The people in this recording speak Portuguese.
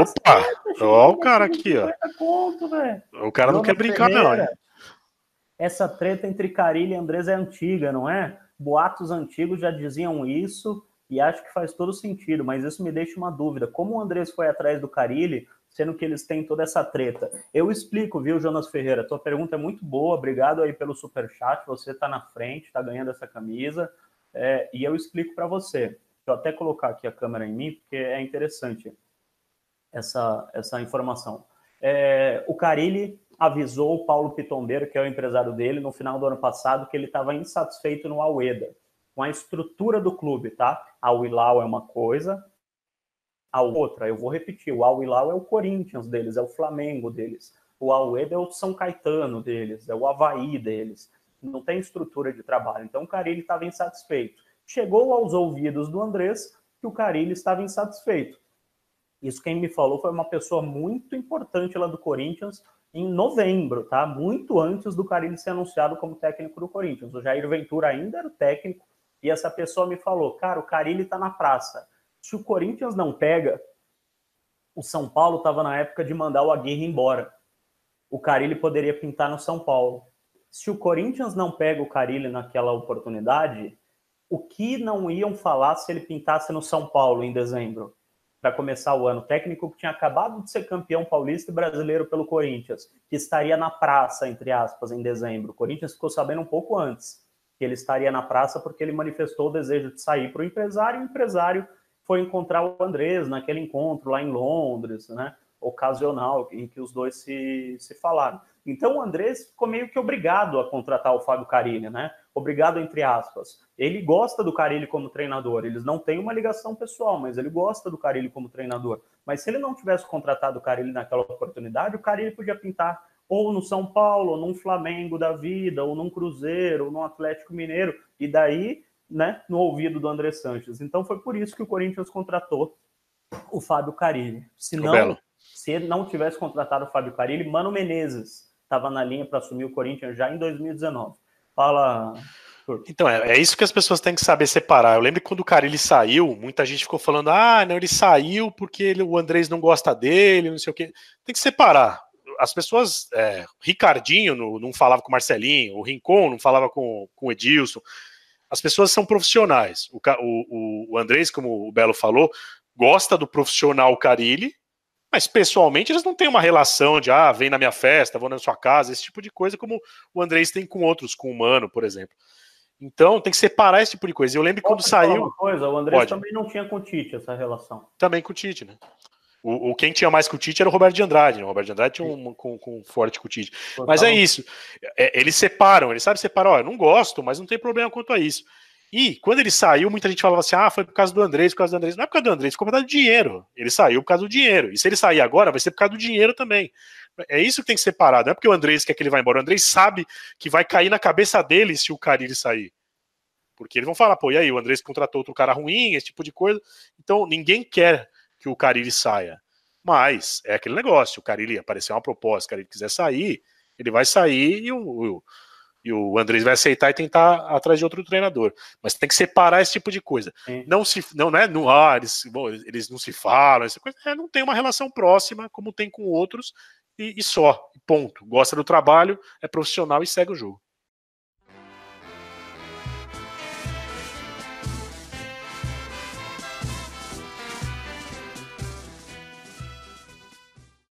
Opa! Ó o cara aqui, ó. 50 conto, velho. O cara não quer brincar, não, hein? Essa treta entre Carille e Andrés é antiga, não é? Boatos antigos já diziam isso e acho que faz todo sentido, mas isso me deixa uma dúvida. Como o Andrés foi atrás do Carille, sendo que eles têm toda essa treta? Eu explico, viu, Jonas Ferreira? Tua pergunta é muito boa, obrigado aí pelo superchat, você tá na frente, tá ganhando essa camisa, e eu explico para você. Deixa eu até colocar aqui a câmera em mim, porque é interessante essa informação. O Carille avisou o Paulo Pitombeiro, que é o empresário dele, no final do ano passado, que ele estava insatisfeito no Al-Wehda, com a estrutura do clube, tá? Al Hilal é uma coisa, a outra, eu vou repetir, o Al Hilal é o Corinthians deles, é o Flamengo deles, o Al-Wehda é o São Caetano deles, é o Avaí deles, não tem estrutura de trabalho. Então o Carille estava insatisfeito. Chegou aos ouvidos do Andrés que o Carille estava insatisfeito. Isso quem me falou foi uma pessoa muito importante lá do Corinthians em novembro, tá? Muito antes do Carille ser anunciado como técnico do Corinthians. O Jair Ventura ainda era o técnico e essa pessoa me falou, cara, o Carille tá na praça. Se o Corinthians não pega, o São Paulo estava na época de mandar o Aguirre embora. O Carille poderia pintar no São Paulo. Se o Corinthians não pega o Carille naquela oportunidade, o que não iam falar se ele pintasse no São Paulo em dezembro? Para começar o ano, técnico que tinha acabado de ser campeão paulista e brasileiro pelo Corinthians, que estaria na praça, entre aspas, em dezembro. O Corinthians ficou sabendo um pouco antes que ele estaria na praça porque ele manifestou o desejo de sair para o empresário, e o empresário foi encontrar o Andrés naquele encontro lá em Londres, né, ocasional, em que os dois se falaram. Então o Andrés ficou meio que obrigado a contratar o Fábio Carille, né? Obrigado, entre aspas. Ele gosta do Carille como treinador, eles não têm uma ligação pessoal, mas ele gosta do Carille como treinador. Mas se ele não tivesse contratado o Carille naquela oportunidade, o Carille podia pintar ou no São Paulo, ou num Flamengo da vida, ou num Cruzeiro, ou num Atlético Mineiro, e daí, né, no ouvido do André Sanches. Então foi por isso que o Corinthians contratou o Fábio Carille. Se não tivesse contratado o Fábio Carille, Mano Menezes estava na linha para assumir o Corinthians já em 2019. Fala, Turco. Então, é isso que as pessoas têm que saber separar. Eu lembro que quando o Carille saiu, muita gente ficou falando, não, ele saiu porque o Andrés não gosta dele, não sei o quê. Tem que separar. As pessoas, Ricardinho não falava com o Marcelinho, o Rincon não falava com o Edilson. As pessoas são profissionais. O Andrés, como o Belo falou, gosta do profissional Carille, mas pessoalmente eles não têm uma relação de vem na minha festa, vou na sua casa, esse tipo de coisa, como o Andrés tem com outros, com o Mano, por exemplo. Então tem que separar esse tipo de coisa. Eu lembro que quando saiu. Uma coisa, o Andrés também não tinha com o Tite essa relação. Também com o Tite, né? Quem tinha mais com o Tite era o Roberto de Andrade, né? O Roberto de Andrade tinha um forte com o Tite. Mas é isso. Eles separam, eles sabem separar. Eu não gosto, mas não tem problema quanto a isso. E quando ele saiu, muita gente falava assim: foi por causa do Andrés, por causa do Andrés. Não é por causa do Andrés, ficou por causa do dinheiro. Ele saiu por causa do dinheiro. E se ele sair agora, vai ser por causa do dinheiro também. É isso que tem que separar. Não é porque o Andrés quer que ele vá embora. O Andrés sabe que vai cair na cabeça dele se o Carille sair. Porque eles vão falar, e aí, o Andrés contratou outro cara ruim, esse tipo de coisa. Então, ninguém quer que o Carille saia. Mas é aquele negócio, o Carille aparecer uma proposta, se o Carille quiser sair, ele vai sair e o Andrés vai aceitar e tentar atrás de outro treinador. Mas tem que separar esse tipo de coisa. Eles não se falam, essa coisa, não tem uma relação próxima como tem com outros e só, ponto. Gosta do trabalho, é profissional e segue o jogo.